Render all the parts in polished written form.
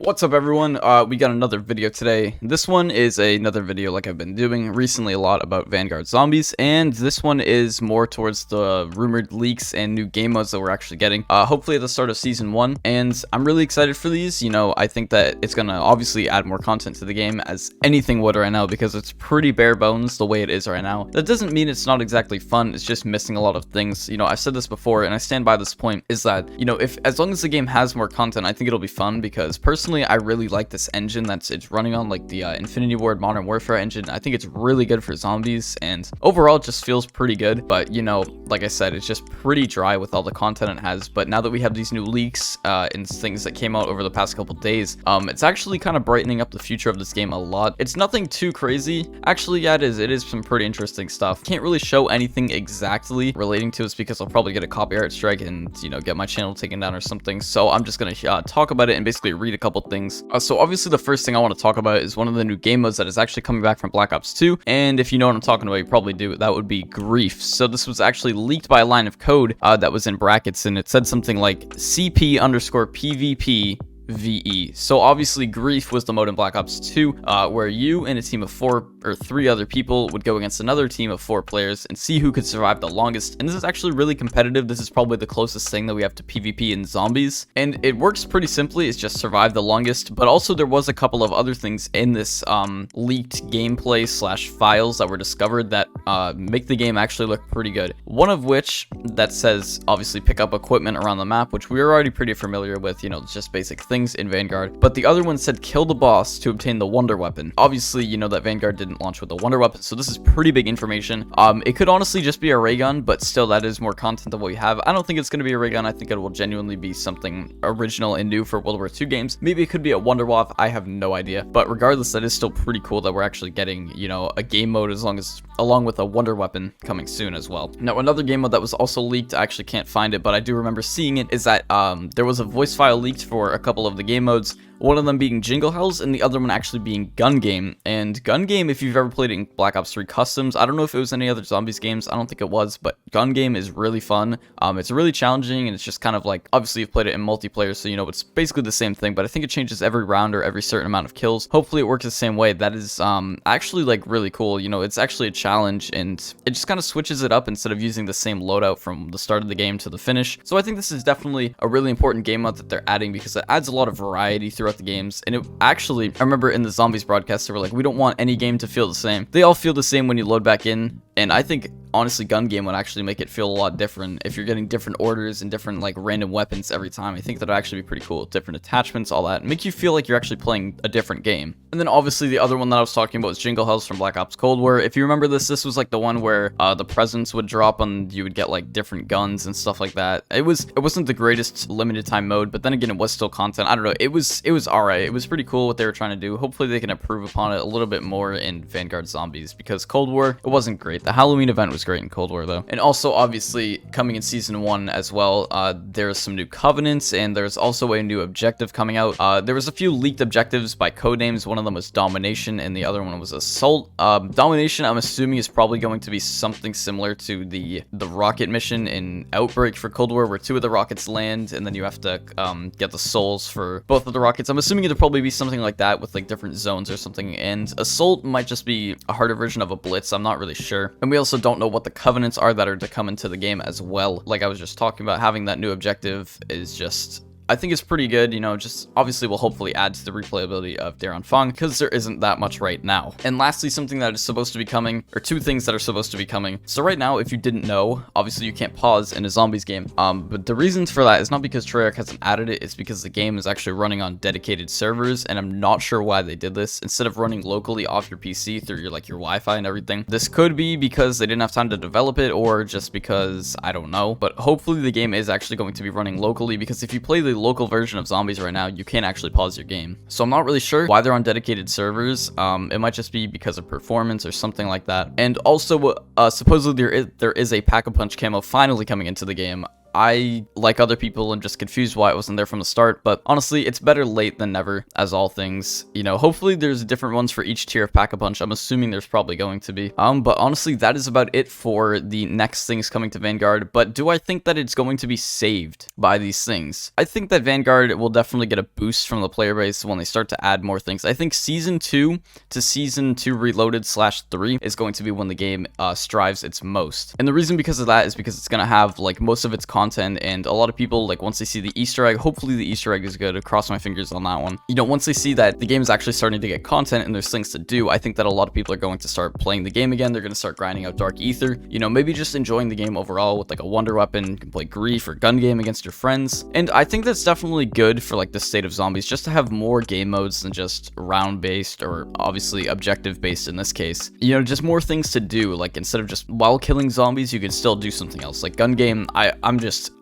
What's up, everyone? We got another video today. This one is another video like I've been doing recently a lot about Vanguard Zombies, and this one is more towards the rumored leaks and new game modes that we're actually getting, hopefully at the start of Season 1, and I'm really excited for these. You know, I think that it's gonna obviously add more content to the game, as anything would right now, because it's pretty bare bones the way it is right now. That doesn't mean it's not exactly fun, it's just missing a lot of things. You know, I've said this before, and I stand by this point, is that, you know, as long as the game has more content, I think it'll be fun, because personally, I really like this engine it's running on, like the Infinity Ward Modern Warfare engine. I think it's really good for zombies, and overall it just feels pretty good. But you know, like I said, it's just pretty dry with all the content it has. But now that we have these new leaks and things that came out over the past couple days, it's actually kind of brightening up the future of this game a lot. It's nothing too crazy. Actually, yeah, it is some pretty interesting stuff. Can't really show anything exactly relating to this because I'll probably get a copyright strike and, you know, get my channel taken down or something. So I'm just gonna talk about it and basically read a couple things. So obviously the first thing I want to talk about is one of the new game modes that is actually coming back from Black Ops 2, and if you know what I'm talking about, you probably do. That would be Grief. So this was actually leaked by a line of code that was in brackets, and it said something like CP_PvP VE. So obviously Grief was the mode in Black Ops 2 where you and a team of 4 or 3 other people would go against another team of 4 players and see who could survive the longest. And this is actually really competitive. This is probably the closest thing that we have to PvP in zombies, and it works pretty simply. It's just survive the longest. But also there was a couple of other things in this leaked gameplay / files that were discovered that make the game actually look pretty good. One of which that says obviously pick up equipment around the map, which we were already pretty familiar with, you know, it's just basic things in Vanguard. But the other one said kill the boss to obtain the wonder weapon. Obviously, you know that Vanguard didn't launch with the wonder weapon, so this is pretty big information. It could honestly just be a ray gun, but still that is more content than what we have. I don't think it's going to be a ray gun. I think it will genuinely be something original and new for World War II games. Maybe it could be a wonder waff. I have no idea. But regardless, that is still pretty cool that we're actually getting, you know, a game mode along with a wonder weapon coming soon as well. Now, another game mode that was also leaked, I actually can't find it, but I do remember seeing it, is that there was a voice file leaked for a couple of the game modes. One of them being Jingle Hells, and the other one actually being Gun Game. And Gun Game, if you've ever played in Black Ops 3 Customs, I don't know if it was any other Zombies games, I don't think it was, but Gun Game is really fun. It's really challenging, and it's just kind of like, obviously you've played it in multiplayer, so you know it's basically the same thing, but I think it changes every round or every certain amount of kills. Hopefully it works the same way. That is actually like really cool. You know, it's actually a challenge, and it just kind of switches it up instead of using the same loadout from the start of the game to the finish. So I think this is definitely a really important game mode that they're adding, because it adds a lot of variety throughout the games. And it actually, I remember in the Zombies broadcast, they were like, we don't want any game to feel the same. They all feel the same when you load back in. And I think, honestly, Gun Game would actually make it feel a lot different. If you're getting different orders and different, like, random weapons every time, I think that would actually be pretty cool. Different attachments, all that. Make you feel like you're actually playing a different game. And then, obviously, the other one that I was talking about was Jingle Hells from Black Ops Cold War. If you remember this was, like, the one where the presents would drop and you would get, like, different guns and stuff like that. It wasn't the greatest limited time mode, but then again, it was still content. I don't know. It was alright. It was pretty cool what they were trying to do. Hopefully, they can improve upon it a little bit more in Vanguard Zombies, because Cold War, it wasn't great. The Halloween event was great in Cold War, though. And also, obviously, coming in Season 1 as well, there's some new covenants, and there's also a new objective coming out. There was a few leaked objectives by codenames. One of them was Domination, and the other one was Assault. Domination, I'm assuming, is probably going to be something similar to the rocket mission in Outbreak for Cold War, where 2 of the rockets land, and then you have to get the souls for both of the rockets. I'm assuming it'll probably be something like that with, like, different zones or something, and Assault might just be a harder version of a Blitz. I'm not really sure. And we also don't know what the covenants are that are to come into the game as well. Like I was just talking about, having that new objective is just, I think it's pretty good, you know, just obviously will hopefully add to the replayability of Darren Fong, because there isn't that much right now. And lastly, something that is supposed to be coming, or 2 things that are supposed to be coming. So right now, if you didn't know, obviously you can't pause in a Zombies game, but the reasons for that is not because Treyarch hasn't added it, it's because the game is actually running on dedicated servers, and I'm not sure why they did this. Instead of running locally off your PC through your Wi-Fi and everything, this could be because they didn't have time to develop it, or just because, I don't know, but hopefully the game is actually going to be running locally, because if you play the local version of Zombies right now, you can't actually pause your game. So I'm not really sure why they're on dedicated servers. It might just be because of performance or something like that. And also, supposedly there is a Pack-a-Punch camo finally coming into the game. I, like other people, am just confused why it wasn't there from the start, but honestly, it's better late than never, as all things. You know, hopefully there's different ones for each tier of Pack-a-Punch. I'm assuming there's probably going to be. But honestly, that is about it for the next things coming to Vanguard. But do I think that it's going to be saved by these things? I think that Vanguard will definitely get a boost from the player base when they start to add more things. I think Season 2 to Season 2 Reloaded /3 is going to be when the game strives its most. And the reason because of that is because it's going to have like most of its content, and a lot of people, like, once they see the Easter egg, hopefully the Easter egg is good. Cross my fingers on that one. You know, once they see that the game is actually starting to get content and there's things to do, I think that a lot of people are going to start playing the game again. They're going to start grinding out Dark Ether, you know, maybe just enjoying the game overall with like a wonder weapon. You can play Grief or gun game against your friends, and I think that's definitely good for like the state of zombies, just to have more game modes than just round based, or obviously objective based in this case. You know, just more things to do. Like, instead of just while killing zombies, you can still do something else like gun game.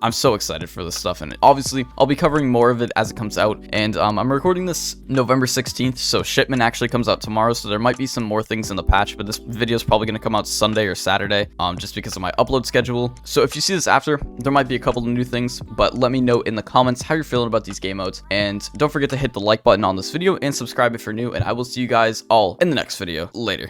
I'm so excited for this stuff, and obviously I'll be covering more of it as it comes out. And I'm recording this November 16th, so shipment actually comes out tomorrow, so there might be some more things in the patch, but this video is probably going to come out Sunday or Saturday, just because of my upload schedule. So if you see this after, there might be a couple of new things, but let me know in the comments how you're feeling about these game modes, and don't forget to hit the like button on this video and subscribe if you're new, and I will see you guys all in the next video. Later.